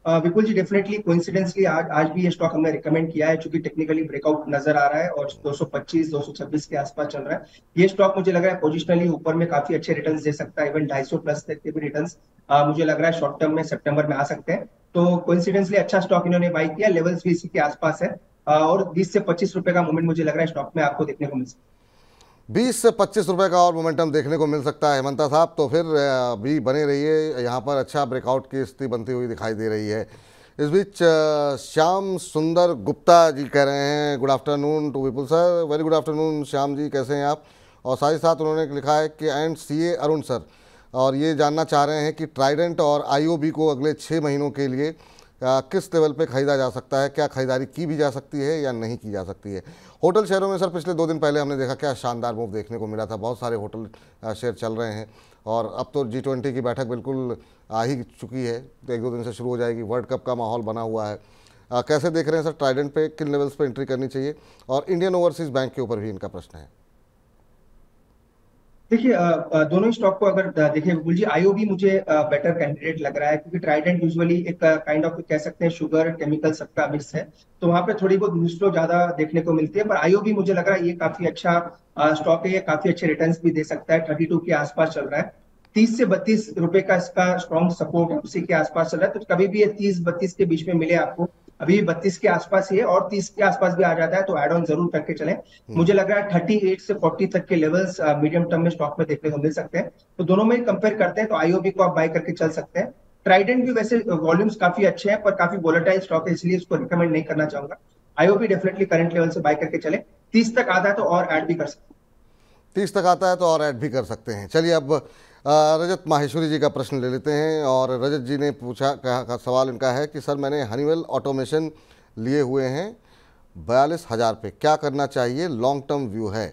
विपुल जी, डेफिनेटली कोइंसिडेंसली आज भी ये स्टॉक हमने रिकमेंड किया है, क्योंकि टेक्निकली ब्रेकआउट नजर आ रहा है और 225 226 के आसपास चल रहा है। ये स्टॉक मुझे लग रहा है पोजिशनली ऊपर में काफी अच्छे रिटर्न्स दे सकता है। इवन 250 प्लस तक के भी रिटर्न्स मुझे लग रहा है शॉर्ट टर्म में सितंबर में आ सकते हैं। तो कोइंसिडेंसली अच्छा स्टॉक इन्होंने बाई किया, लेवल्स भी इसी के आसपास है। और 20 से 25 रुपए का मूवमेंट मुझे लग रहा है स्टॉक में आपको देखने को मिल सकता है। 20 से 25 रुपए का और मोमेंटम देखने को मिल सकता है हेमंता साहब, तो फिर भी बने रहिए यहाँ पर। अच्छा ब्रेकआउट की स्थिति बनती हुई दिखाई दे रही है। इस बीच श्याम सुंदर गुप्ता जी कह रहे हैं good afternoon to Vipul sir. Very good afternoon Shyam ji, कैसे हैं आप? और साथ ही साथ उन्होंने लिखा है कि एंड CA अरुण सर, और ये जानना चाह रहे हैं कि ट्राइडेंट और IOB को अगले 6 महीनों के लिए किस लेवल पे खरीदा जा सकता है? क्या खरीदारी की भी जा सकती है या नहीं की जा सकती है? होटल शेयरों में सर पिछले 2 दिन पहले हमने देखा क्या शानदार मूव देखने को मिला था, बहुत सारे होटल शेयर चल रहे हैं और अब तो G20 की बैठक बिल्कुल आ ही चुकी है, तो 1-2 दिन से शुरू हो जाएगी। वर्ल्ड कप का माहौल बना हुआ है। कैसे देख रहे हैं सर ट्राइडेंट पे, किन लेवल्स पे एंट्री करनी चाहिए? और इंडियन ओवरसीज़ बैंक के ऊपर भी इनका प्रश्न है। देखिए, दोनों ही स्टॉक को अगर देखें विपुल जी, IOB मुझे बेटर कैंडिडेट लग रहा है, क्योंकि ट्राइडेंट यूजुअली एक काइंड ऑफ कह सकते हैं शुगर केमिकल सबका मिक्स है, तो वहां पे थोड़ी बहुत न्यूज फ्लो ज्यादा देखने को मिलती है। पर IOB मुझे लग रहा है ये काफी अच्छा स्टॉक है, ये काफी अच्छे रिटर्न्स भी दे सकता है। 32 के आसपास चल रहा है, 30 से 32 रुपए का इसका स्ट्रॉन्ग सपोर्ट है, उसी के आसपास चल रहा है। तो कभी भी ये 30-32 के बीच में मिले आपको, अभी 32 के आसपास ही है और 30 के आसपास भी आ जाता है तो एड ऑन जरूर करके चलें। मुझे लग रहा है 38 से 40 तक के लेवल्स मीडियम टर्म में स्टॉक में देखने को मिल सकते हैं। तो दोनों में कंपेयर करते हैं तो IOB को आप बाय करके चल सकते हैं। ट्राइडेंट भी वैसे वॉल्यूम्स काफी अच्छे हैं पर काफी वोलेटाइल स्टॉक है, इसलिए इसको रिकमेंड नहीं करना चाहूंगा। IOB डेफिनेटली करंट लेवल से बाय करके चले, 30 तक आता है तो और ऐड भी कर सकते हैं। 30 तक आता है तो और ऐड भी कर सकते हैं। चलिए अब रजत माहेश्वरी जी का प्रश्न ले लेते हैं। और रजत जी ने पूछा, कहा सवाल इनका है कि सर मैंने हनीवेल ऑटोमेशन लिए हुए हैं 42,000 पे, क्या करना चाहिए? लॉन्ग टर्म व्यू है।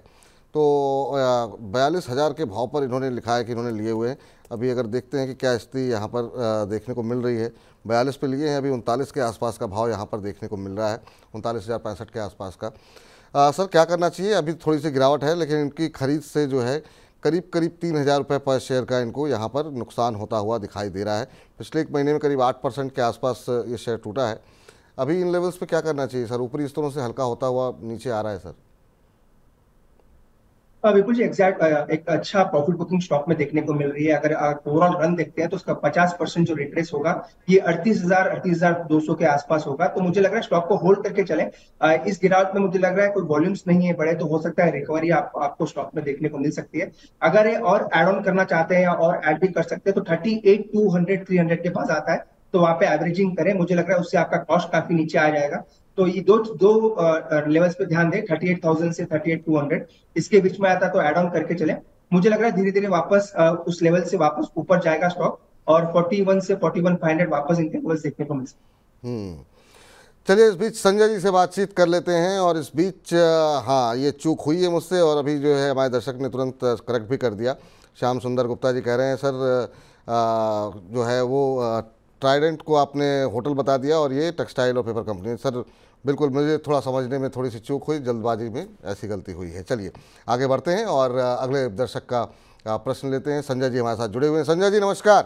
तो 42,000 के भाव पर इन्होंने लिखा है कि इन्होंने लिए हुए हैं। अभी अगर देखते हैं कि क्या स्थिति यहाँ पर देखने को मिल रही है, 42 पे लिए हैं, अभी 39 के आसपास का भाव यहाँ पर देखने को मिल रहा है, 39,065 के आसपास का। सर क्या करना चाहिए? अभी थोड़ी सी गिरावट है लेकिन इनकी खरीद से जो है करीब 3,000 रुपये पर शेयर का इनको यहाँ पर नुकसान होता हुआ दिखाई दे रहा है। पिछले 1 महीने में करीब 8% के आसपास ये शेयर टूटा है। अभी इन लेवल्स पे क्या करना चाहिए सर? ऊपरी स्तरों से हल्का होता हुआ नीचे आ रहा है सर। बिल्कुल जी एग्जैक्ट एक अच्छा प्रॉफिट बुकिंग स्टॉक में देखने को मिल रही है। अगर ओवरऑल रन देखते हैं तो उसका 50% जो रिट्रेस होगा ये 38,200 के आसपास होगा। तो मुझे लग रहा है स्टॉक को होल्ड करके चले। इस गिरावट में मुझे लग रहा है कोई वॉल्यूम्स नहीं है बड़े, तो हो सकता है रिकवरी आपको स्टॉक में देखने को मिल सकती है। अगर ये और एड ऑन करना चाहते हैं या और ऐड भी कर सकते हैं तो 38,200 300 के पास आता है, तो वहां पे एवरेजिंग करें। मुझे लग रहा है उससे आपका कॉस्ट काफी नीचे आ जाएगा। तो ये दो दो लेवल्स पे ध्यान दें, 38,000 से 38,200 इसके बीच में आता है तो एड ऑन करके चले। मुझे लग रहा है धीरे धीरे वापस उस लेवल से वापस ऊपर जाएगा स्टॉक, और 41 से 41,500 वापस इनके लेवल्स देखने को मिल सकते हम्म। चलिए इस बीच संजय जी से बातचीत कर लेते हैं। और इस बीच हाँ, ये चूक हुई है मुझसे और अभी जो है हमारे दर्शक ने तुरंत करेक्ट भी कर दिया। श्याम सुंदर गुप्ता जी कह रहे हैं सर जो है वो ट्राइडेंट को आपने होटल बता दिया और ये टेक्सटाइल और पेपर कंपनी। सर बिल्कुल, मुझे थोड़ा समझने में थोड़ी सी चूक हुई, जल्दबाजी में ऐसी गलती हुई है। चलिए आगे बढ़ते हैं और अगले दर्शक का प्रश्न लेते हैं। संजय जी हमारे साथ जुड़े हुए हैं। संजय जी नमस्कार।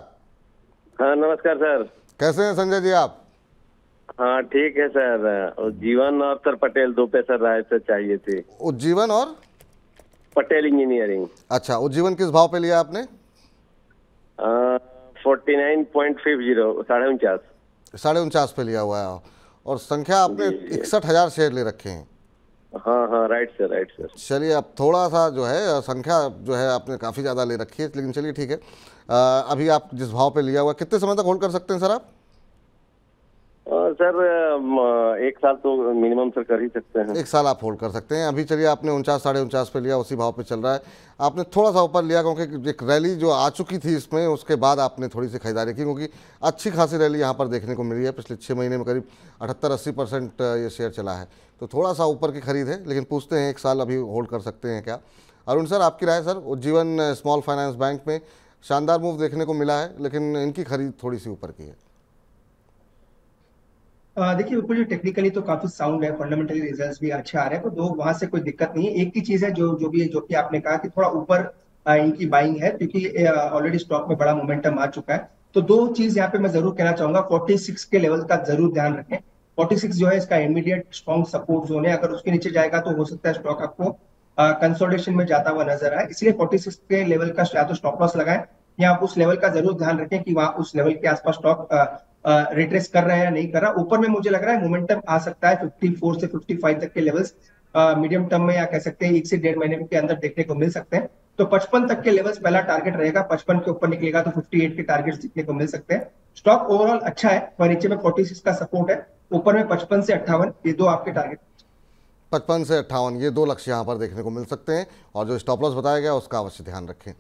हाँ नमस्कार सर। कैसे हैं संजय जी आप? हाँ ठीक है सर। उज्जीवन और सर पटेल दो पे सर राय से चाहिए थी। उज्जीवन और पटेल इंजीनियरिंग। अच्छा, उज्जीवन किस भाव पे लिया आपने? 49.50, 49.5। 49.5 पे लिया हुआ है और संख्या आपने 61,000 शेयर ले रखे हैं। हाँ हाँ राइट सर, राइट सर। चलिए अब थोड़ा सा जो है संख्या जो है आपने काफ़ी ज़्यादा ले रखी है, लेकिन चलिए ठीक है। अभी आप जिस भाव पे लिया हुआ कितने समय तक होल्ड कर सकते हैं सर आप? सर 1 साल तो मिनिमम सर कर ही सकते हैं। 1 साल आप होल्ड कर सकते हैं। अभी चलिए आपने 49 49.5 पे लिया, उसी भाव पे चल रहा है। आपने थोड़ा सा ऊपर लिया क्योंकि एक रैली जो आ चुकी थी इसमें, उसके बाद आपने थोड़ी सी खरीदारी की, क्योंकि अच्छी खासी रैली यहाँ पर देखने को मिली है। पिछले 6 महीने में करीब 78-80% ये शेयर चला है, तो थोड़ा सा ऊपर की खरीद है। लेकिन पूछते हैं 1 साल अभी होल्ड कर सकते हैं क्या? अरुण सर आपकी राय sir? Ujjivan small finance bank में शानदार मूव देखने को मिला है, लेकिन इनकी खरीद थोड़ी सी ऊपर की है। देखिए बिल्कुल टेक्निकली तो काफी साउंड है, फंडामेंटली रिजल्ट्स भी अच्छे आ रहे हैं, तो दो वहां से कोई दिक्कत नहीं है। एक ही चीज है जो कि आपने कहा कि थोड़ा ऊपर इनकी बाइंग है, क्योंकि ऑलरेडी स्टॉक में बड़ा मोमेंटम आ चुका है। तो दो चीज यहाँ पे मैं जरूर कहना चाहूंगा, 46 के लेवल का जरूर ध्यान रखें। 46 जो है इसका इमीडिएट स्ट्रॉन्ग सपोर्ट जोन है। अगर उसके नीचे जाएगा तो हो सकता है स्टॉक आपको कंसोलिडेशन में जाता हुआ नजर आए। इसलिए 46 के लेवल का या तो स्टॉप लॉस लगाएं, या आप उस लेवल का जरूर ध्यान रखें कि वहां उस लेवल के आसपास स्टॉक रिट्रेस कर रहे हैं या नहीं कर रहा। ऊपर में मुझे लग रहा है मोमेंटम आ सकता है 54 से 55 तक के लेवल्स मीडियम टर्म में, या कह सकते हैं 1 से 1.5 महीने के अंदर देखने को मिल सकते हैं। तो 55 तक के लेवल्स पहला टारगेट रहेगा। 55 के ऊपर निकलेगा तो 58 के टारगेट्स देखने को मिल सकते हैं। स्टॉक ओवरऑल अच्छा है, पर नीचे में 46 का सपोर्ट है, ऊपर में 55 से 58, ये दो आपके टारगेट। 55 से 58 ये दो लक्ष्य यहाँ पर देखने को मिल सकते हैं, और जो स्टॉप लॉस बताया गया उसका अवश्य ध्यान रखें।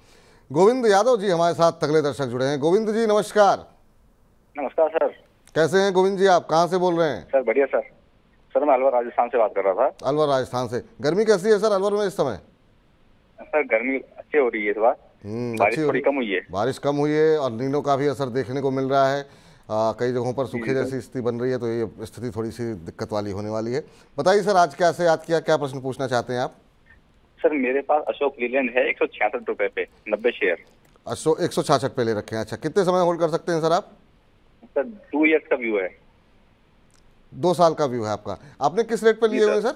गोविंद यादव जी हमारे साथ अगले दर्शक जुड़े हैं। गोविंद जी नमस्कार। नमस्कार सर। कैसे हैं गोविंद जी आप? कहाँ से बोल रहे हैं? सर बढ़िया सर। सर मैं अलवर राजस्थान से बात कर रहा था। अलवर राजस्थान से। गर्मी कैसी है सर अलवर में इस समय? सर गर्मी अच्छी हो रही है इस बार। बारिश थोड़ी कम हुई है। बारिश कम हुई है और नीनो का भी असर देखने को मिल रहा है। कई जगहों पर सूखे जैसी स्थिति बन रही है, तो ये स्थिति थोड़ी सी दिक्कत वाली होने वाली है। बताइए सर आज कैसे याद किया, क्या प्रश्न पूछना चाहते हैं आप? सर मेरे पास अशोक लीलैंड है 166 रुपए पे 90 शेयर। अशोक 166 पे ले रखे हैं। अच्छा, कितने समय होल्ड कर सकते हैं सर आप? सर 2 ईयर्स का व्यू है। 2 साल का व्यू है आपका। आपने किस रेट पे लिए हुए सर?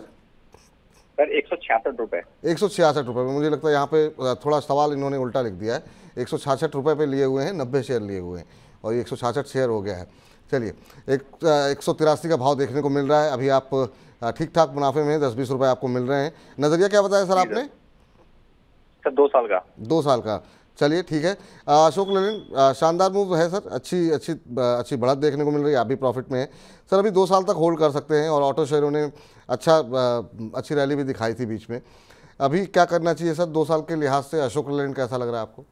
सर 166 रुपए। 166 रुपये में। मुझे लगता है यहाँ पे थोड़ा सवाल इन्होंने उल्टा लिख दिया है। 166 रुपये पे लिए हुए हैं, 90 शेयर लिए हुए हैं और 166 शेयर हो गया है। चलिए 183 का भाव देखने को मिल रहा है। अभी आप ठीक ठाक मुनाफे में 10-20 रुपये आपको मिल रहे हैं। नज़रिया क्या बताया सर आपने? सर 2 साल का। 2 साल का। चलिए ठीक है। अशोक लीलैंड शानदार मूव है सर, अच्छी बढ़त देखने को मिल रही है। आप भी प्रॉफिट में है सर। अभी 2 साल तक होल्ड कर सकते हैं और ऑटो शेयरों ने अच्छी रैली भी दिखाई थी बीच में। अभी क्या करना चाहिए सर 2 साल के लिहाज से? अशोक लीलैंड कैसा लग रहा है आपको?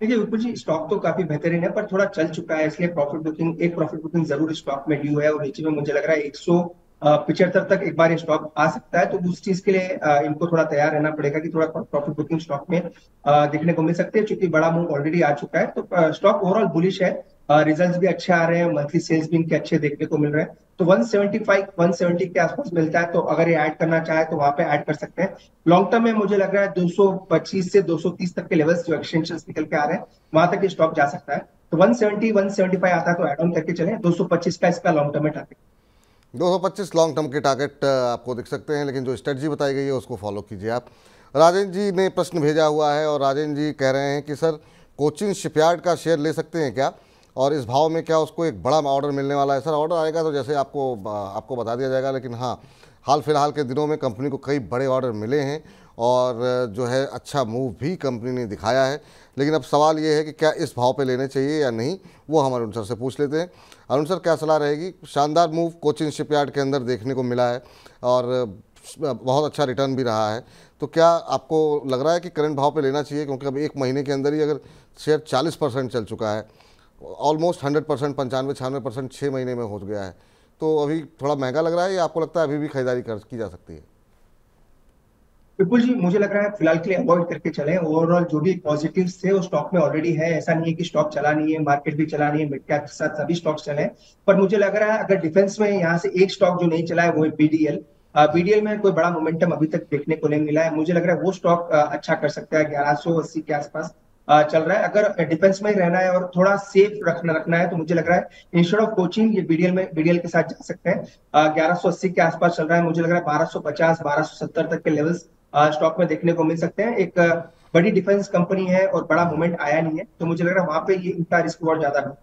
देखिए विपुल जी स्टॉक तो काफी बेहतरीन है, पर थोड़ा चल चुका है, इसलिए प्रॉफिट बुकिंग जरूर स्टॉक में ड्यू है। और नीचे में मुझे लग रहा है 175 तक एक बार ये स्टॉक आ सकता है। तो उस चीज के लिए इनको थोड़ा तैयार रहना पड़ेगा कि थोड़ा प्रॉफिट बुकिंग स्टॉक में देखने को मिल सकती है, क्योंकि बड़ा मूव ऑलरेडी आ चुका है। तो स्टॉक ओवरऑल बुलिश है, रिजल्ट्स भी अच्छे आ रहे हैं, मंथली सेल्स भी इनके अच्छे देखने को मिल रहे हैं। तो 170 के आसपास मिलता है, तो अगर ये ऐड करना चाहे तो वहां पे ऐड कर सकते हैं। लॉन्ग टर्म में मुझे लग रहा है 225 से 230 तक के लेवल्स जो एक्सटेंशंस निकल के आ रहे हैं, वहां तक ये स्टॉक जा सकता है। तो 170 175 आता है तो ऐड ऑन करके चले। 225 का इसका लॉन्ग टर्म में टारगेट। 225 लॉन्ग टर्म के टारगेट आपको दिख सकते हैं, लेकिन जो स्ट्रेटजी बताई गई है उसको फॉलो कीजिए आप। राजेंद्र जी ने प्रश्न भेजा हुआ है और राजेंद्र जी कह रहे हैं कि सर कोचिन शिपयार्ड का शेयर ले सकते हैं क्या, और इस भाव में क्या उसको एक बड़ा ऑर्डर मिलने वाला है? सर ऑर्डर आएगा तो जैसे आपको बता दिया जाएगा, लेकिन हाँ हाल फिलहाल के दिनों में कंपनी को कई बड़े ऑर्डर मिले हैं और जो है अच्छा मूव भी कंपनी ने दिखाया है। लेकिन अब सवाल ये है कि क्या इस भाव पे लेने चाहिए या नहीं, वो हम अरुण सर से पूछ लेते हैं। अरुण सर क्या सलाह रहेगी? शानदार मूव कोचिन शिपयार्ड के अंदर देखने को मिला है और बहुत अच्छा रिटर्न भी रहा है, तो क्या आपको लग रहा है कि करंट भाव पे लेना चाहिए? क्योंकि अब एक महीने के अंदर ही अगर शेयर 40% चल चुका है, ऑलमोस्ट 100%, 95-96% 6 महीने में हो गया है, तो अभी थोड़ा महंगा लग रहा है या आपको लगता है अभी भी खरीदारी की जा सकती है? बिल्कुल जी, मुझे लग रहा है फिलहाल के लिए अवॉइड करके चलें। ओवरऑल जो भी पॉजिटिव्स थे वो स्टॉक में ऑलरेडी है, ऐसा नहीं है कि स्टॉक चला नहीं है, मार्केट भी चला नहीं है, मिड कैप के साथ सभी स्टॉक्स चले। पर मुझे लग रहा है अगर डिफेंस में यहाँ से एक स्टॉक जो नहीं चला है वो है बीडीएल। बीडीएल में कोई बड़ा मोमेंटम अभी तक देखने को नहीं मिला है। मुझे लग रहा है वो स्टॉक अच्छा कर सकता है, 1180 के आसपास चल रहा है। अगर डिफेंस में ही रहना है और थोड़ा सेफ रखना है तो मुझे लग रहा है इंस्टेड ऑफ कोचिंग ये बीडीएल के साथ जा सकते हैं। 1180 के आसपास चल रहा है, मुझे लग रहा है 1250 1270 तक के लेवल्स स्टॉक में देखने को मिल सकते हैं। एक बड़ी डिफेंस कंपनी है और बड़ा मूवमेंट आया नहीं है, तो मुझे लग रहा है वहां पे ये इनका रिस्क बहुत ज्यादा है।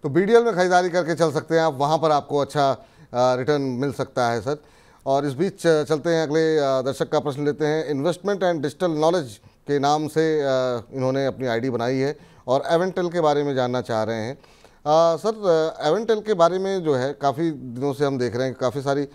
तो बीडीएल में खरीदारी करके चल सकते हैं आप, वहाँ पर आपको अच्छा रिटर्न मिल सकता है सर। और इस बीच चलते हैं अगले दर्शक का प्रश्न लेते हैं। इन्वेस्टमेंट एंड डिजिटल नॉलेज के नाम से इन्होंने अपनी आईडी बनाई है और एवेंटेल के बारे में जानना चाह रहे हैं। सर एवेंटेल के बारे में जो है काफ़ी दिनों से हम देख रहे हैं, काफ़ी सारी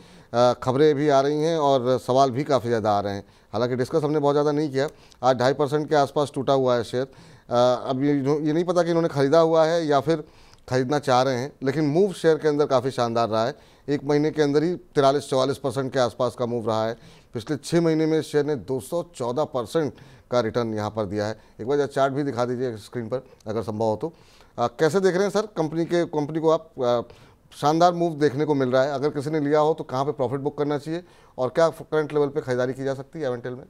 खबरें भी आ रही हैं और सवाल भी काफ़ी ज़्यादा आ रहे हैं। हालांकि डिस्कस हमने बहुत ज़्यादा नहीं किया। आज 2.5% के आसपास टूटा हुआ है शेयर। अब ये नहीं पता कि इन्होंने ख़रीदा हुआ है या फिर खरीदना चाह रहे हैं, लेकिन मूव शेयर के अंदर काफ़ी शानदार रहा है। एक महीने के अंदर ही 43-44% के आसपास का मूव रहा है। पिछले 6 महीने में शेयर ने 214% का रिटर्न यहाँ पर दिया है। एक बार चार्ट भी दिखा दीजिए स्क्रीन पर अगर संभव हो तो। कैसे देख रहे हैं सर कंपनी को आप? शानदार मूव देखने को मिल रहा है। अगर किसी ने लिया हो तो कहाँ पे प्रॉफिट बुक करना चाहिए और क्या करंट लेवल पे खरीदारी की जा सकती है एवेंटेल में?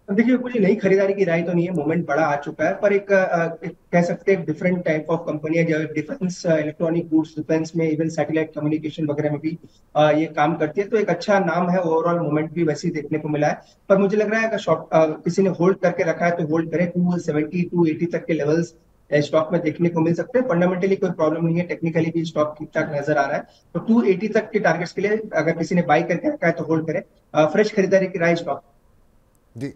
देखिए कुछ नई खरीदारी की राय तो नहीं है, मोमेंट बड़ा आ चुका है, पर एक कह सकते हैं डिफरेंट टाइप ऑफ कंपनी है जो डिफेंस इलेक्ट्रॉनिक गुड्स, डिफेंस में इवन सैटेलाइट कम्युनिकेशन वगैरह में भी ये काम करती है, तो एक अच्छा नाम है। ओवरऑल मोमेंट भी वैसे ही देखने को मिला है। पर मुझे लग रहा है अगर किसी ने होल्ड करके रखा है तो होल्ड करे। 270-280 तक के लेवल्स स्टॉक में देखने को मिल सकते हैं। फंडामेंटली कोई प्रॉब्लम नहीं है, टेक्निकली भी स्टॉक ठीक ठाक नजर आ रहा है। तो 280 तक के टारगेट्स के लिए अगर किसी ने बाई करके रखा है तो होल्ड करे। फ्रेश खरीदारी की राय स्टॉक जी।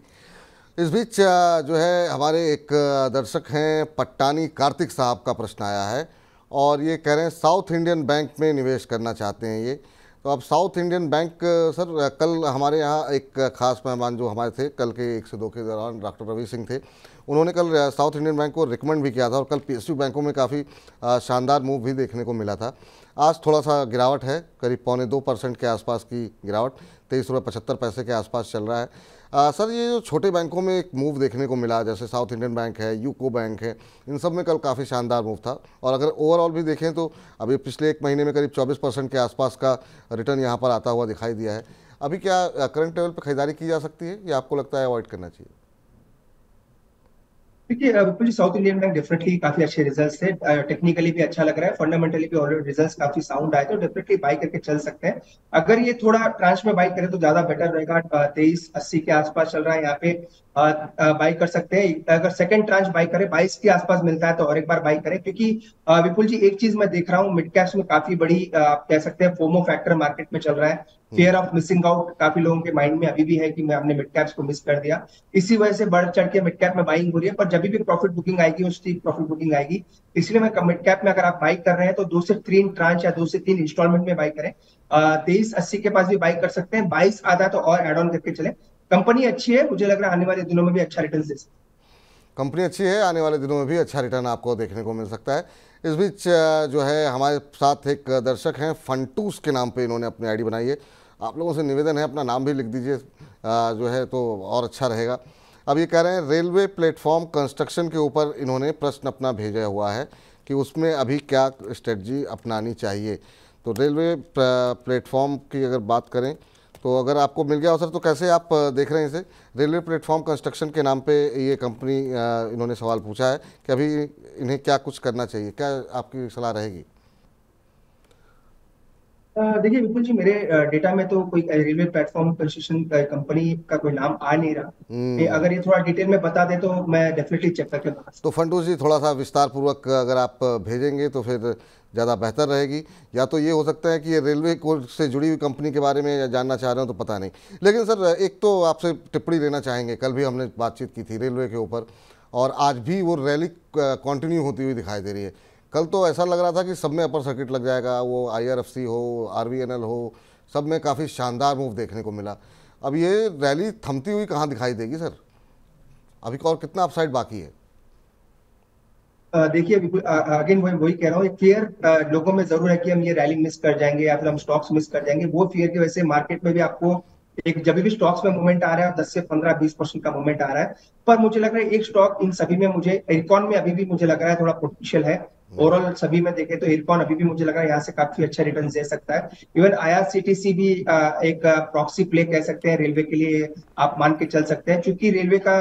इस बीच जो है हमारे एक दर्शक हैं पट्टानी कार्तिक साहब का प्रश्न आया है और ये कह रहे हैं साउथ इंडियन बैंक में निवेश करना चाहते हैं ये। तो अब साउथ इंडियन बैंक सर, कल हमारे यहाँ एक खास मेहमान जो हमारे थे कल के 1 से 2 के दौरान डॉक्टर रवि सिंह थे, उन्होंने कल साउथ इंडियन बैंक को रिकमेंड भी किया था और कल पीएसयू बैंकों में काफ़ी शानदार मूव भी देखने को मिला था। आज थोड़ा सा गिरावट है, करीब 1.25% के आसपास की गिरावट, 23.75 के आसपास चल रहा है। सर ये जो छोटे बैंकों में एक मूव देखने को मिला, जैसे साउथ इंडियन बैंक है, यूको बैंक है, इन सब में कल काफ़ी शानदार मूव था। और अगर ओवरऑल भी देखें तो अभी पिछले एक महीने में करीब 24% के आसपास का रिटर्न यहाँ पर आता हुआ दिखाई दिया है। अभी क्या करंट लेवल पर खरीदारी की जा सकती है या आपको लगता है अवॉइड करना चाहिए? देखिए विपुल जी, साउथ इंडियन बैंक डेफिनेटली काफी अच्छे रिजल्ट्स थे, टेक्निकली भी अच्छा लग रहा है, फंडामेंटली भी ऑलरेडी रिजल्ट्स काफी साउंड आए, तो डेफिनेटली बाई करके चल सकते हैं। अगर ये थोड़ा ट्रांच में बाई करें तो ज्यादा बेटर रहेगा। 2380 के आसपास चल रहा है, यहाँ पे बाई कर सकते हैं। अगर सेकंड ट्रांच बाई करें 22 के आसपास मिलता है तो और एक बार बाई करें, क्योंकि विपुल जी एक चीज मैं देख रहा हूँ, मिड कैप्स में काफी बड़ी आप कह सकते हैं फोमो फैक्टर मार्केट में चल रहा है। फियर ऑफ मिसिंग आउट काफी लोगों के माइंड में अभी भी है कि मैं अपने मिड कैप्स को मिस कर दिया, इसी वजह से बढ़ चढ़ के मिड कैप में बाइंग हो रही है। पर जब भी प्रॉफिट बुकिंग आएगी और स्टीप प्रॉफिट बुकिंग आएगी, इसलिए मैं मिड कैप में अगर आप बाई कर रहे हैं तो 2 से 3 ट्रांच या 2 से 3 इंस्टॉलमेंट में बाई करें। 2380 के पास भी बाई कर सकते हैं, 22 आधा तो और एड ऑन करके चले। कंपनी अच्छी है, मुझे लग रहा है आने वाले दिनों में भी अच्छा रिटर्न दे सकती है। कंपनी अच्छी है, आने वाले दिनों में भी अच्छा रिटर्न आपको देखने को मिल सकता है। इस बीच जो है हमारे साथ एक दर्शक हैं फंटूस के नाम पे, इन्होंने अपनी आईडी बनाई है। आप लोगों से निवेदन है अपना नाम भी लिख दीजिए जो है तो और अच्छा रहेगा। अब ये कह रहे हैं रेलवे प्लेटफॉर्म कंस्ट्रक्शन के ऊपर इन्होंने प्रश्न अपना भेजा हुआ है कि उसमें अभी क्या स्ट्रेटजी अपनानी चाहिए। तो रेलवे प्लेटफॉर्म की अगर बात करें तो अगर आपको मिल गया अवसर तो कैसे आप देख रहे हैं इसे? रेलवे प्लेटफॉर्म कंस्ट्रक्शन के नाम पे ये कंपनी इन्होंने सवाल पूछा है कि अभी इन्हें क्या कुछ करना चाहिए, क्या आपकी सलाह रहेगी? देखिए विपुल जी, मेरे डेटा में तो कोई रेलवे प्लेटफॉर्म कंस्ट्रक्शन कंपनी का कोई नाम आ नहीं रहा। अगर ये थोड़ा डिटेल में बता दे तो मैं डेफिनेटली चेक करके बता सकता तो फंटूस जी थोड़ा सा विस्तार पूर्वक अगर आप भेजेंगे तो फिर ज़्यादा बेहतर रहेगी। या तो ये हो सकता है कि ये रेलवे को से जुड़ी हुई कंपनी के बारे में जानना चाह रहे हो तो पता नहीं। लेकिन सर एक तो आपसे टिप्पणी लेना चाहेंगे, कल भी हमने बातचीत की थी रेलवे के ऊपर और आज भी वो रैली कंटिन्यू होती हुई दिखाई दे रही है। कल तो ऐसा लग रहा था कि सब में अपर सर्किट लग जाएगा, वो IRFC हो, RVNL हो, सब में काफ़ी शानदार मूव देखने को मिला। अब ये रैली थमती हुई कहाँ दिखाई देगी सर? अभी और कितना अपसाइड बाकी है? देखिए अगेन वही कह रहा हूँ, एक फियर लोगों में जरूर है कि हम ये रैली मिस कर जाएंगे या फिर हम स्टॉक्स मिस कर जाएंगे। वो फियर की वजह से मार्केट में भी आपको एक जब भी स्टॉक्स में मूवमेंट आ रहा है 10 से 15-20% का मूवमेंट आ रहा है। पर मुझे लग रहा है एक स्टॉक इन सभी में, मुझे इरकॉन में अभी भी मुझे लग रहा है थोड़ा पोटेंशियल है। ओवरऑल सभी में देखें तो इरकॉन अभी भी मुझे लग रहा है यहाँ से काफी अच्छा रिटर्न दे सकता है। इवन IRCTC भी एक प्रॉक्सी प्ले कह सकते हैं रेलवे के लिए, आप मान के चल सकते हैं। क्योंकि रेलवे का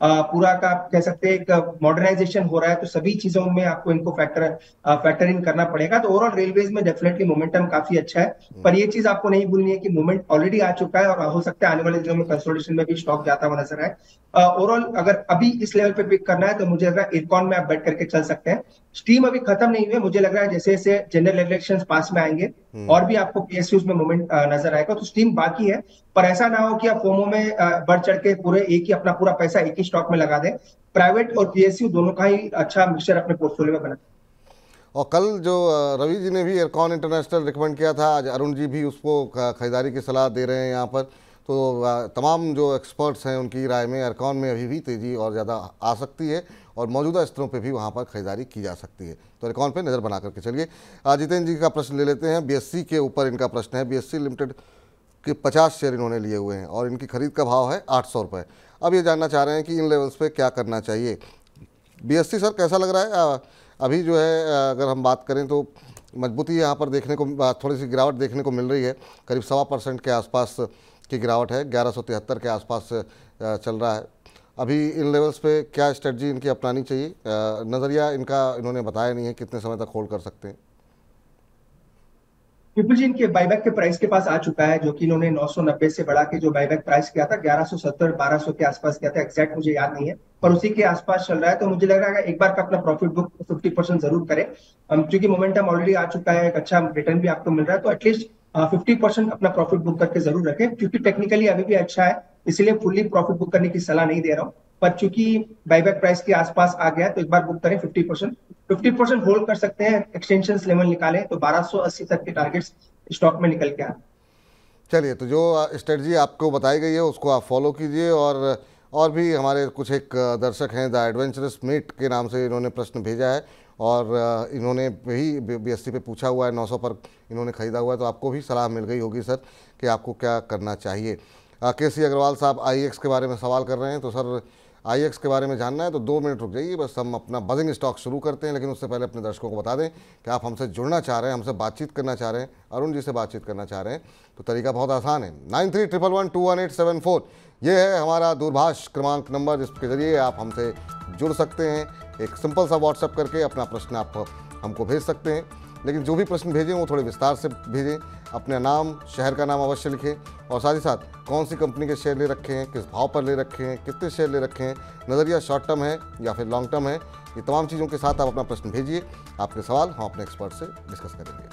पूरा का कह सकते हैं एक मॉडर्नाइजेशन हो रहा है, तो सभी चीजों में आपको इनको फैक्टर इन करना पड़ेगा। तो ओवरऑल रेलवेज में डेफिनेटली मोमेंटम काफी अच्छा है। पर ये चीज आपको नहीं भूलनी है कि मूवमेंट ऑलरेडी आ चुका है और हो सकता है आने वाले दिनों में कंसोलिडेशन में भी स्टॉक जाता हुआ नजर आए। ओवरऑल अगर अभी इस लेवल पे पिक करना है तो मुझे लग रहा है इरकॉन में आप बैठ करके चल सकते हैं। स्टीम अभी खत्म नहीं हुई है, मुझे लग रहा है जैसे जैसे जनरल इलेक्शंस पास में आएंगे और भी आपको PSUs में मूवमेंट नजर आएगा। तो स्टीम बाकी है, पर ऐसा ना हो कि आप फोमो में बढ़ चढ़ के पूरे एक ही अपना पूरा पैसा एक ही स्टॉक में लगा दें। प्राइवेट और PSU दोनों का ही अच्छा मिक्सचर अपने पोर्टफोलियो में बना। और कल जो रवि जी ने भी इरकॉन इंटरनेशनल रिकमेंड किया था, आज अरुण जी भी उसको खरीदारी की सलाह दे रहे हैं यहाँ पर। तो तमाम जो एक्सपर्ट्स हैं उनकी राय में इरकॉन में अभी भी तेज़ी और ज़्यादा आ सकती है और मौजूदा स्तरों पे भी वहाँ पर खरीदारी की जा सकती है। तो इरकॉन पे नज़र बना करके चलिए। जितेंद्र जी का प्रश्न ले लेते हैं। BSC के ऊपर इनका प्रश्न है। BSC लिमिटेड के 50 शेयर इन्होंने लिए हुए हैं और इनकी खरीद का भाव है 800 रुपये। अब ये जानना चाह रहे हैं कि इन लेवल्स पे क्या करना चाहिए। BSC सर कैसा लग रहा है अभी? जो है अगर हम बात करें तो मजबूती यहाँ पर देखने को, थोड़ी सी गिरावट देखने को मिल रही है, करीब 1.25% के आसपास की गिरावट है, 1173 के आसपास चल रहा है। अभी इन लेवल्स पे क्या स्ट्रेटजी इनकी अपनानी चाहिए? नज़रिया इनका इन्होंने बताया नहीं है, कितने समय तक होल्ड कर सकते हैं? विपुल जी, इनके बायबैक के प्राइस के पास आ चुका है, जो कि इन्होंने 990 से बढ़ा के जो बायबैक प्राइस किया था 1170-1200 के आसपास किया था, एग्जैक्ट मुझे याद नहीं है, पर उसी के आसपास चल रहा है। तो मुझे लग रहा है एक बार का अपना प्रॉफिट बुक 50% जरूर करें। क्योंकि मोमेंटम ऑलरेडी आ चुका है, एक अच्छा रिटर्न भी आपको मिल रहा है, तो एटलीस्ट 50% अपना प्रॉफिट बुक करके जरूर रखें। क्योंकि टेक्निकली अभी भी अच्छा है, इसलिए फुल्ली प्रॉफिट बुक करने की सलाह नहीं दे रहा हूँ। पर चूंकि बायबैक प्राइस के आसपास आ गया तो एक बार बुक करें 50% होल्ड कर सकते हैं। एक्सटेंशन लेवल निकालें तो 1280 तक के टारगेट्स स्टॉक में निकल के आए। चलिए, तो जो स्ट्रेटजी आपको बताई गई है उसको आप फॉलो कीजिए। और भी हमारे कुछ एक दर्शक हैं, द एडवेंचरस मेट के नाम से इन्होंने प्रश्न भेजा है और इन्होंने भी BSC पे पूछा हुआ है, 900 पर इन्होंने ख़रीदा हुआ है। तो आपको भी सलाह मिल गई होगी सर कि आपको क्या करना चाहिए। KC अग्रवाल साहब IEX के बारे में सवाल कर रहे हैं। तो सर IEX के बारे में जानना है तो 2 मिनट रुक जाइए, बस हम अपना बजिंग स्टॉक शुरू करते हैं। लेकिन उससे पहले अपने दर्शकों को बता दें कि आप हमसे जुड़ना चाह रहे हैं, हमसे बातचीत करना चाह रहे हैं, अरुण जी से बातचीत करना चाह रहे हैं, तो तरीका बहुत आसान है। 9311211874 ये है हमारा दूरभाष क्रमांक नंबर, जिसके ज़रिए आप हमसे जुड़ सकते हैं। एक सिंपल सा व्हाट्सएप करके अपना प्रश्न आप हमको भेज सकते हैं। लेकिन जो भी प्रश्न भेजें वो थोड़े विस्तार से भेजें, अपने नाम, शहर का नाम अवश्य लिखें और साथ ही साथ कौन सी कंपनी के शेयर ले रखे हैं, किस भाव पर ले रखे हैं, कितने शेयर ले रखे हैं, नज़रिया शॉर्ट टर्म है या फिर लॉन्ग टर्म है, ये तमाम चीज़ों के साथ आप अपना प्रश्न भेजिए। आपके सवाल हम अपने एक्सपर्ट से डिस्कस करेंगे।